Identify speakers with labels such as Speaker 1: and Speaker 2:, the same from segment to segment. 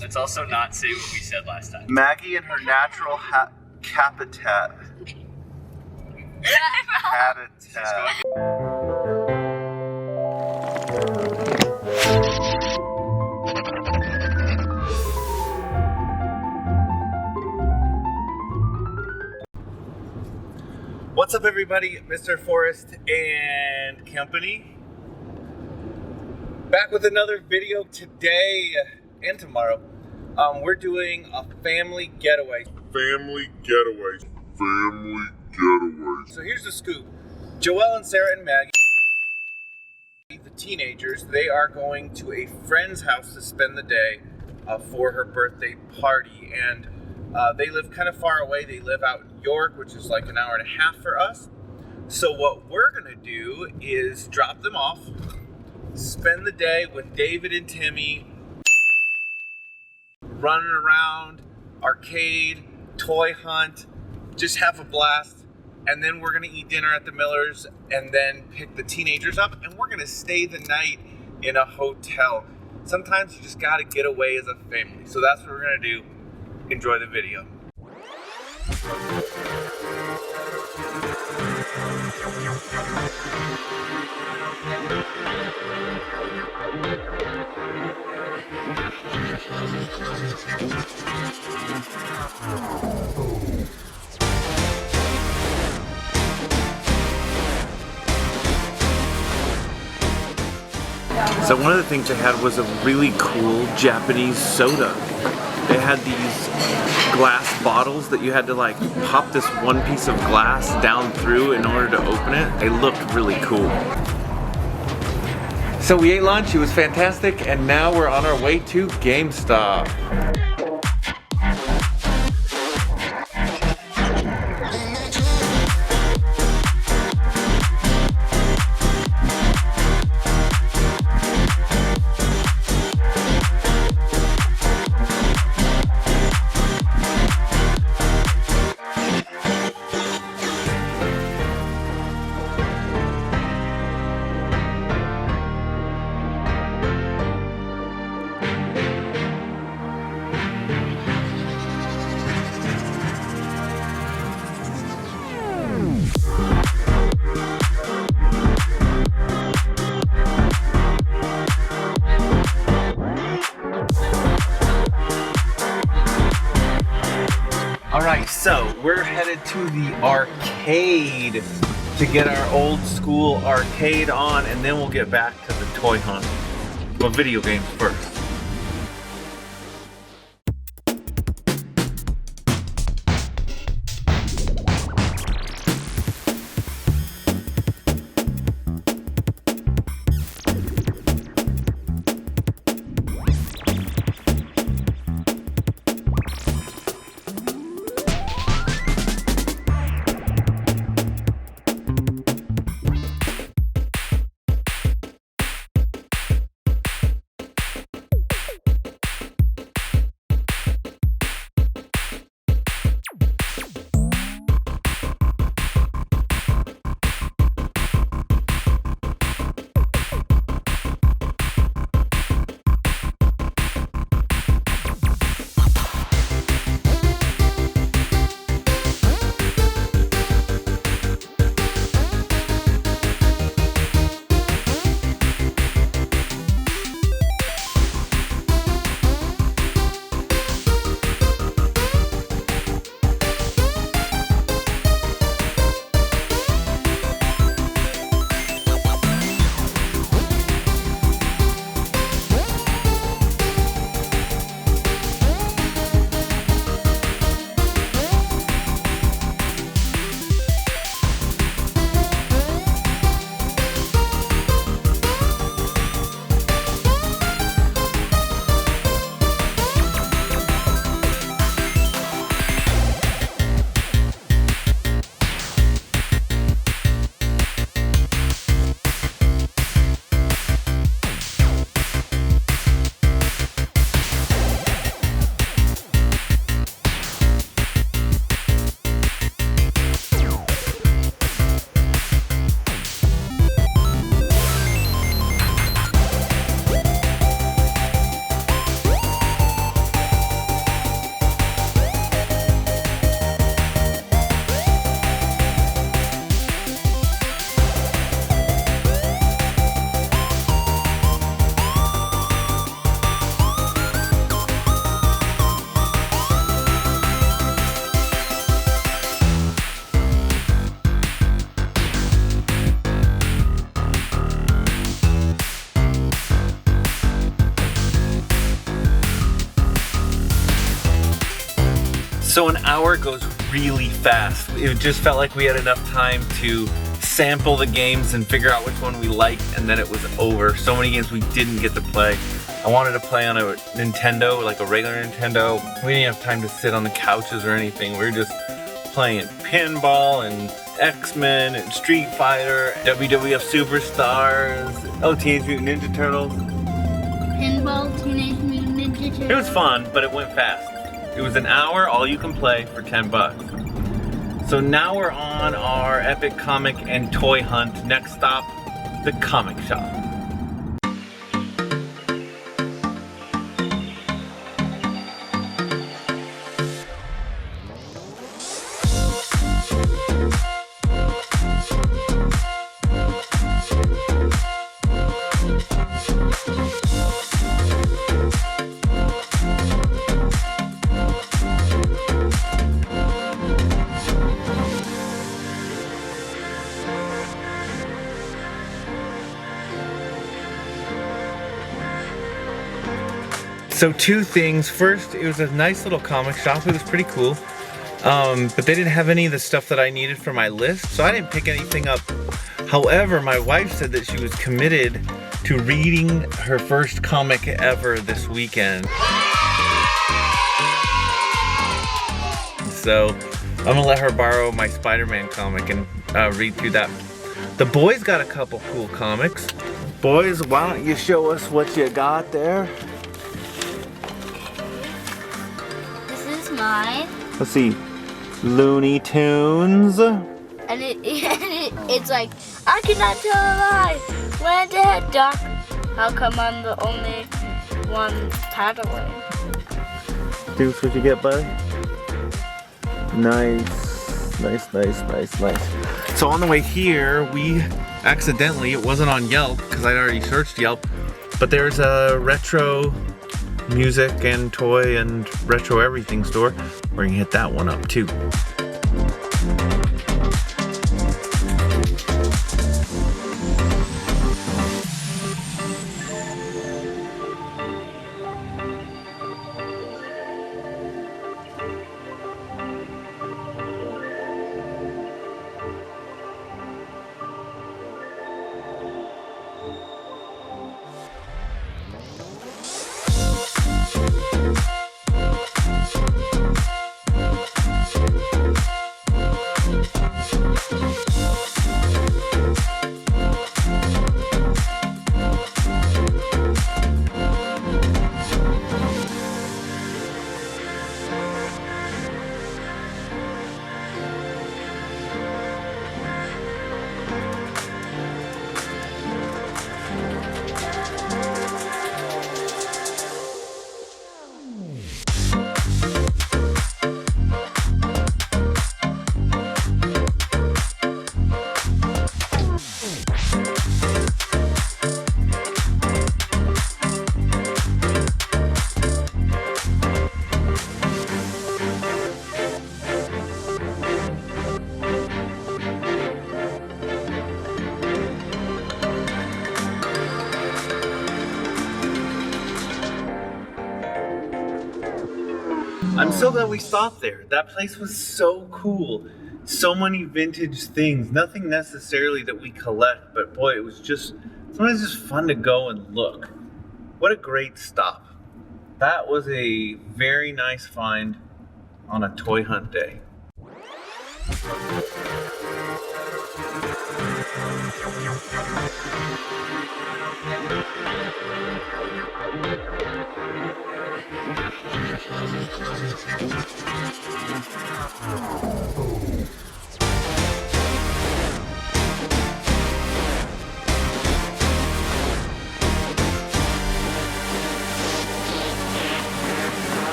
Speaker 1: Let's also not say what we said last time.
Speaker 2: Maggie and her natural habitat. Habitat. What's up, everybody? Mr. Forrest and company. Back with another video today and tomorrow. We're doing a family getaway. So here's the scoop. Joelle and Sarah and Maggie, the teenagers, they are going to a friend's house to spend the day for her birthday party. And they live kind of far away. They live out in York, which is like an hour and a half for us. So what we're gonna do is drop them off, spend the day with David and Timmy, running around, arcade, toy hunt, just have a blast. And then we're gonna eat dinner at the Millers and then pick the teenagers up and we're gonna stay the night in a hotel. Sometimes you just gotta get away as a family. So that's what we're gonna do. Enjoy the video. So one of the things they had was a really cool Japanese soda. They had these glass bottles that you had to like pop this one piece of glass down through in order to open it. They looked really cool. So we ate lunch, it was fantastic, and now we're on our way to GameStop. Alright, so we're headed to the arcade to get our old school arcade on, and then we'll get back to the toy hunt. Well, video games first. So an hour goes really fast. It just felt like we had enough time to sample the games and figure out which one we liked, and then it was over. So many games we didn't get to play. I wanted to play on a Nintendo, like a regular Nintendo. We didn't have time to sit on the couches or anything. We were just playing pinball and X-Men and Street Fighter, WWF Superstars, Teenage Mutant Ninja Turtles.
Speaker 3: Pinball, Teenage Mutant Ninja Turtles.
Speaker 2: It was fun, but it went fast. It was an hour, all you can play for 10 bucks. So now we're on our epic comic and toy hunt. Next stop, the comic shop. So two things. First, it was a nice little comic shop. It was pretty cool. But they didn't have any of the stuff that I needed for my list, so I didn't pick anything up. However, my wife said that she was committed to reading her first comic ever this weekend. So I'm gonna let her borrow my Spider-Man comic and read through that. The boys got a couple cool comics. Boys, why don't you show us what you got there?
Speaker 3: Mine.
Speaker 2: Let's see, Looney Tunes.
Speaker 3: And it's like, I cannot tell a lie. Went ahead, Doc. How come I'm the only one paddling?
Speaker 2: Deuce, what you get, buddy? Nice, nice, nice, nice, nice. So on the way here, we accidentally, it wasn't on Yelp because I'd already searched Yelp, but there's a retro music and toy and retro everything store. We're gonna hit that one up too. I'm so glad we stopped there. That place was so cool. So many vintage things. Nothing necessarily that we collect, but boy, it was just, sometimes just fun to go and look. What a great stop. That was a very nice find on a toy hunt day.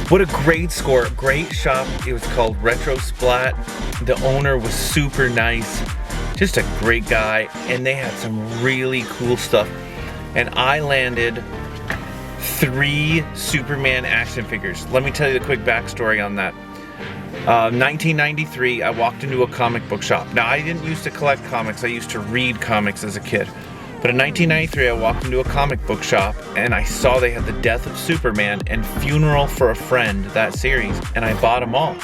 Speaker 2: What a great score, great shop. It was called Retro Splat. The owner was super nice, just a great guy, and they had some really cool stuff. And I landed 3 Superman action figures. Let me tell you the quick backstory on that. 1993, I walked into a comic book shop. Now, I didn't used to collect comics, I used to read comics as a kid. But in 1993, I walked into a comic book shop and I saw they had The Death of Superman and Funeral for a Friend, that series, and I bought them all.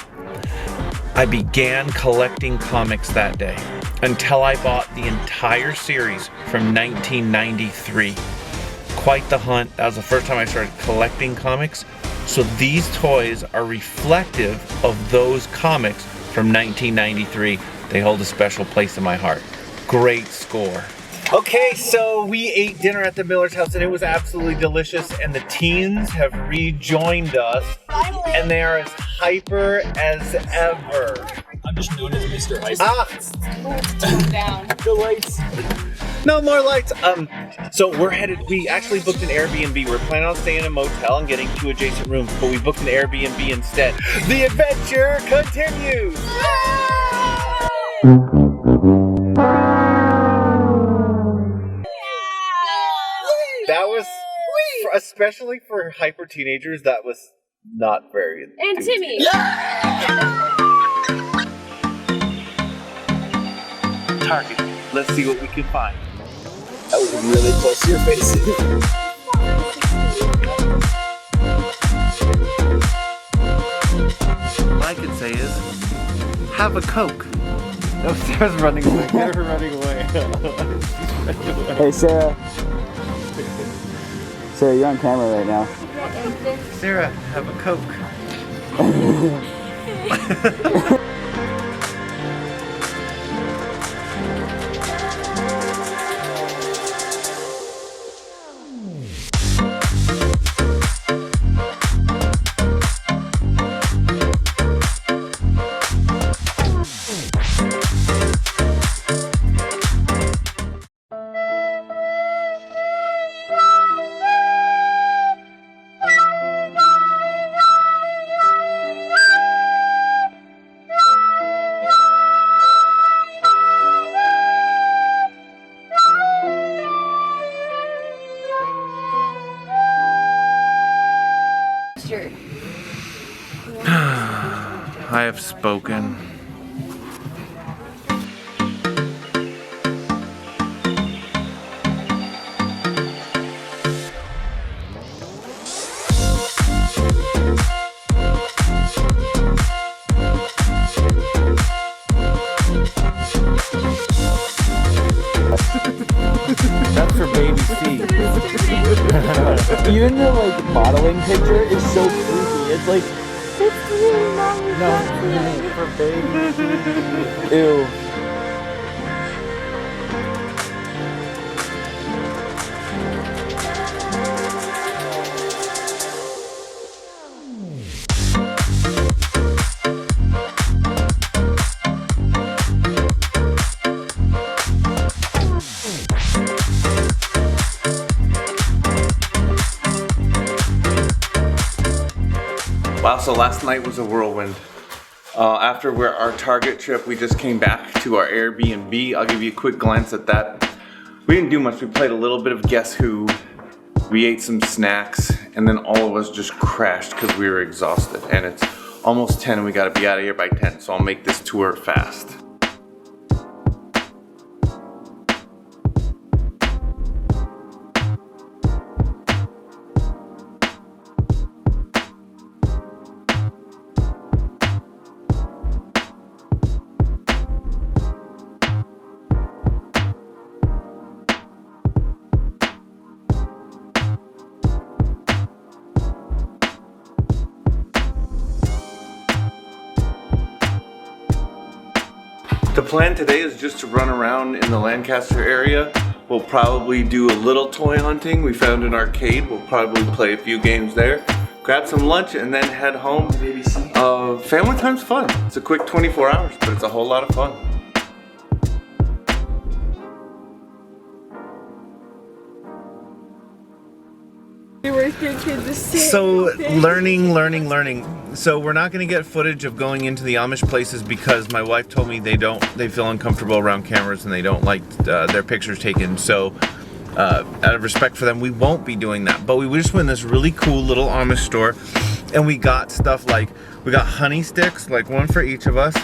Speaker 2: I began collecting comics that day until I bought the entire series from 1993. Quite the hunt. That was the first time I started collecting comics. So these toys are reflective of those comics from 1993. They hold a special place in my heart. Great score. Okay, so we ate dinner at the Miller's house and it was absolutely delicious, and the teens have rejoined us and they are as hyper as ever.
Speaker 1: I'm just known as Mr. Ice.
Speaker 3: Down.
Speaker 1: The lights.
Speaker 2: No more lights. So we actually booked an Airbnb. We're planning on staying in a motel and getting 2 adjacent rooms, but we booked an Airbnb instead. The adventure continues. That was, especially for hyper teenagers, that was not very
Speaker 4: And Timmy.
Speaker 2: Target. Let's see what we can find.
Speaker 1: That was really close to your face.
Speaker 2: All I can say is, have a Coke. No, Sarah's running away. Get her running away.
Speaker 5: Hey, Sarah. Sarah, you're on camera right now.
Speaker 2: Sarah, have a Coke. I have spoken.
Speaker 5: That's for baby C. Even the modeling picture is so creepy. It's like, no, for baby C. Ew.
Speaker 2: Wow, so last night was a whirlwind. After our Target trip, we just came back to our Airbnb. I'll give you a quick glance at that. We didn't do much. We played a little bit of Guess Who. We ate some snacks, and then all of us just crashed because we were exhausted. And it's almost 10 and we gotta be out of here by 10, so I'll make this tour fast. The plan today is just to run around in the Lancaster area. We'll probably do a little toy hunting. We found an arcade. We'll probably play a few games there. Grab some lunch and then head home. Family time's fun. It's a quick 24 hours, but it's a whole lot of fun. So learning. So we're not going to get footage of going into the Amish places because my wife told me they feel uncomfortable around cameras and they don't like their pictures taken. So out of respect for them, we won't be doing that. But we just went in this really cool little Amish store and we got stuff like, we got honey sticks, like one for each of us.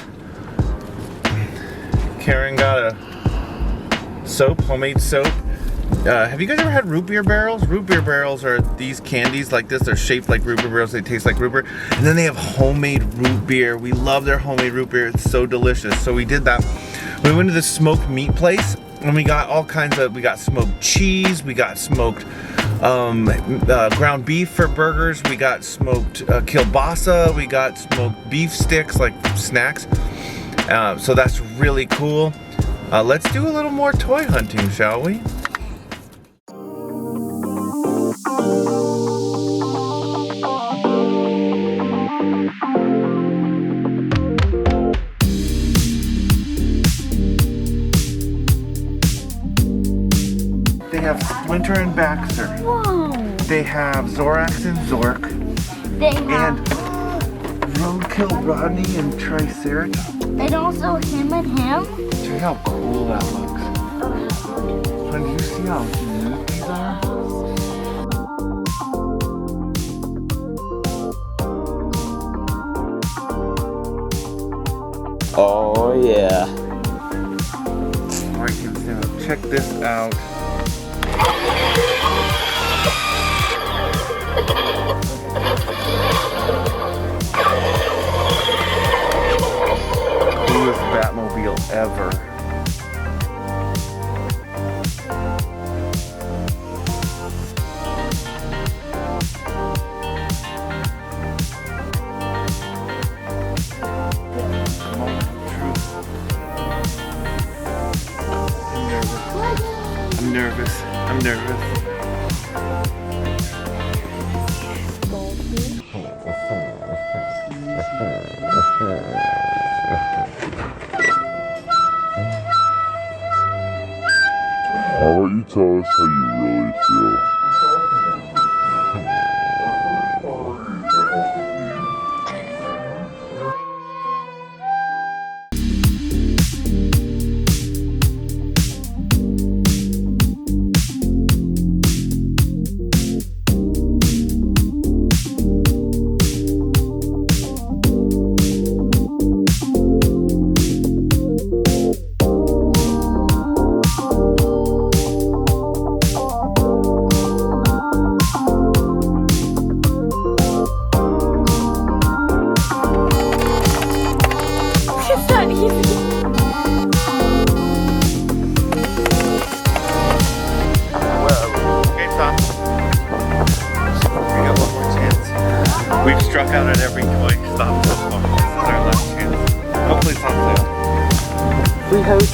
Speaker 2: Karen got a soap, homemade soap. Have you guys ever had root beer barrels? Root beer barrels are these candies like this. They're shaped like root beer barrels. They taste like root beer. And then they have homemade root beer. We love their homemade root beer. It's so delicious. So we did that. We went to the smoked meat place and we got all kinds of, we got smoked cheese. We got smoked ground beef for burgers. We got smoked kielbasa. We got smoked beef sticks, like snacks. So that's really cool. Let's do a little more toy hunting, shall we? They have Splinter and Baxter.
Speaker 3: Whoa.
Speaker 2: They have Zorax and Zork.
Speaker 3: They have.
Speaker 2: And Roadkill Rodney and Triceratops.
Speaker 3: And also him and him.
Speaker 2: Check how cool that looks. And do you see how neat these are?
Speaker 5: Oh yeah.
Speaker 2: Alright, kids, now check this out. Coolest Batmobile ever. I'm nervous.
Speaker 4: How about you tell us how you really feel?
Speaker 2: We've struck out at every toy stop so far. This is our last chance. Hopefully it's on sale.
Speaker 5: We hope.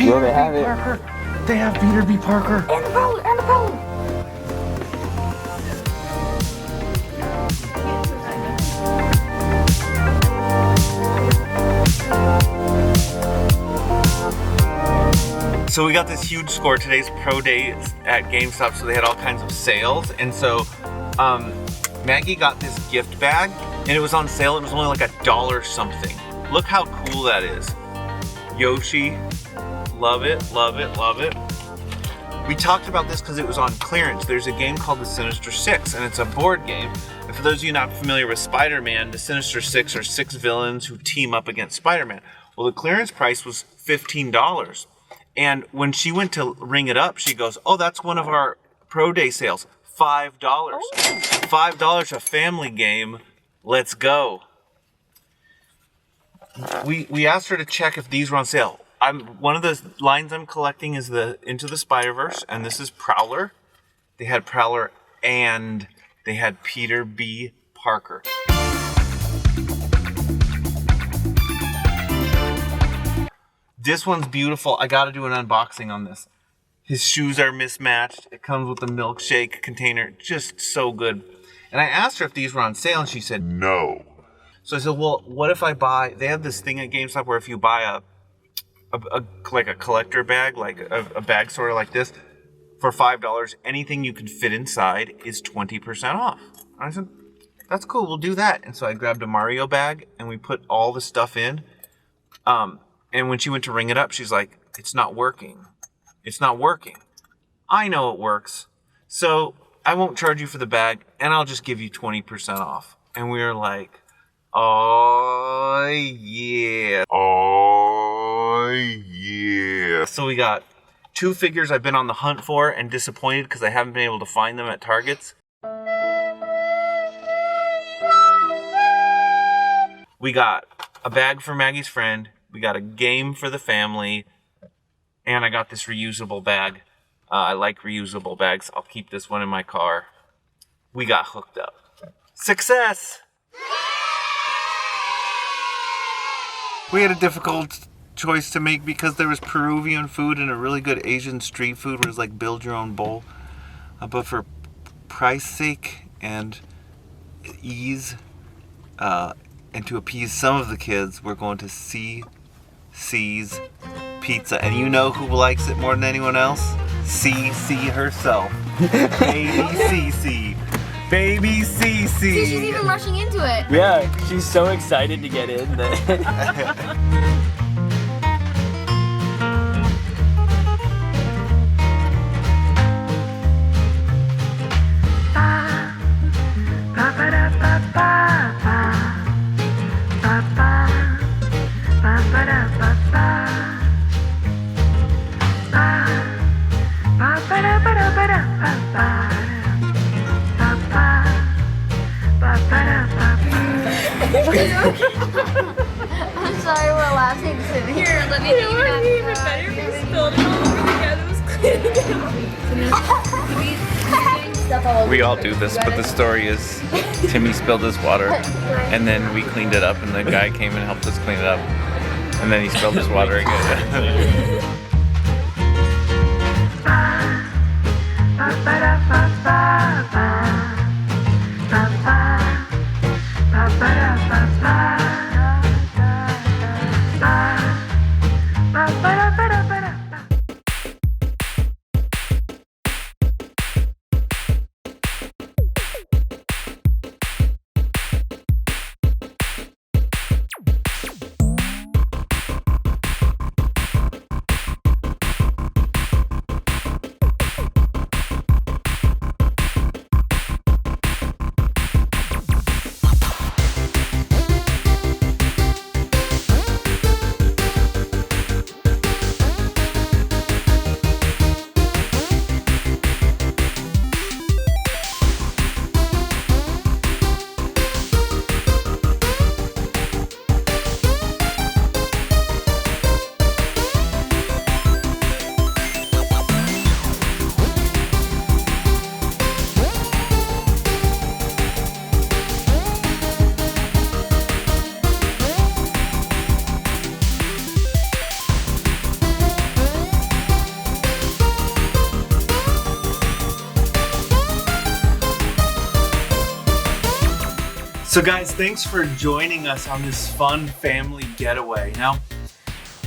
Speaker 5: Well, they have it.
Speaker 2: Parker. They have Peter B. Parker.
Speaker 3: And the phone, and the phone.
Speaker 2: So we got this huge score. Today's pro day at GameStop, so they had all kinds of sales. And so Maggie got this gift bag, and it was on sale. It was only like $1 something. Look how cool that is. Yoshi. Love it, love it, love it. We talked about this because it was on clearance. There's a game called The Sinister Six, and it's a board game. And for those of you not familiar with Spider-Man, the Sinister Six are 6 villains who team up against Spider-Man. Well, the clearance price was $15. And when she went to ring it up, she goes, "Oh, that's one of our pro day sales. $5. $5 a family game. Let's go." We asked her to check if these were on sale. one of the lines I'm collecting is the Into the Spider-Verse, and this is Prowler. They had Prowler and they had Peter B. Parker. This one's beautiful. I gotta do an unboxing on this. His shoes are mismatched. It comes with a milkshake container. Just so good. And I asked her if these were on sale, and she said no. So I said, well, what if I buy... They have this thing at GameStop where if you buy like a collector bag, like a bag sort of like this, for $5, anything you can fit inside is 20% off. And I said, that's cool, we'll do that. And so I grabbed a Mario bag, and we put all the stuff in. And when she went to ring it up, she's like, it's not working. It's not working. I know it works. So I won't charge you for the bag, and I'll just give you 20% off. And we were like, oh, yeah. Oh, yeah. So we got 2 figures I've been on the hunt for and disappointed because I haven't been able to find them at Targets. We got a bag for Maggie's friend. We got a game for the family. And I got this reusable bag. I like reusable bags. I'll keep this one in my car. We got hooked up. Success! We had a difficult choice to make because there was Peruvian food and a really good Asian street food where it's like build your own bowl. But for price sake and ease, and to appease some of the kids, we're going to CC's Pizza. And you know who likes it more than anyone else? CC herself. Baby CC. Baby CC.
Speaker 3: See, she's even rushing into it.
Speaker 5: Yeah, she's so excited to get in there.
Speaker 3: I'm sorry, we're laughing. Here, let me get you that.
Speaker 6: Even better if you spilled it all over the guy that was cleaning it.
Speaker 7: We all do this, but the story is Timmy spilled his water, and then we cleaned it up, and the guy came and helped us clean it up, and then he spilled his water again.
Speaker 2: So guys, thanks for joining us on this fun family getaway. Now,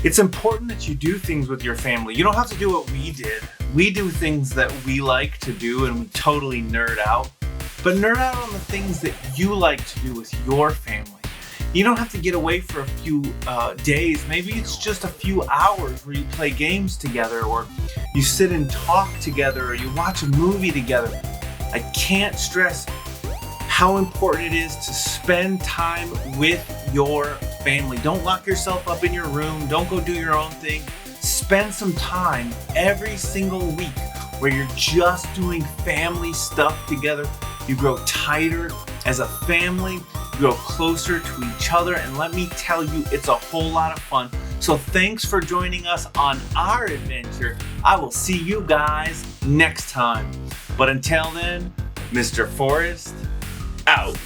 Speaker 2: it's important that you do things with your family. You don't have to do what we did. We do things that we like to do and we totally nerd out. But nerd out on the things that you like to do with your family. You don't have to get away for a few days. Maybe it's just a few hours where you play games together, or you sit and talk together, or you watch a movie together. I can't stress how important it is to spend time with your family. Don't lock yourself up in your room. Don't go do your own thing. Spend some time every single week where you're just doing family stuff together. You grow tighter as a family. You grow closer to each other. And let me tell you, it's a whole lot of fun So thanks for joining us on our adventure. I will see you guys next time. But until then, Mr. Forrest, out.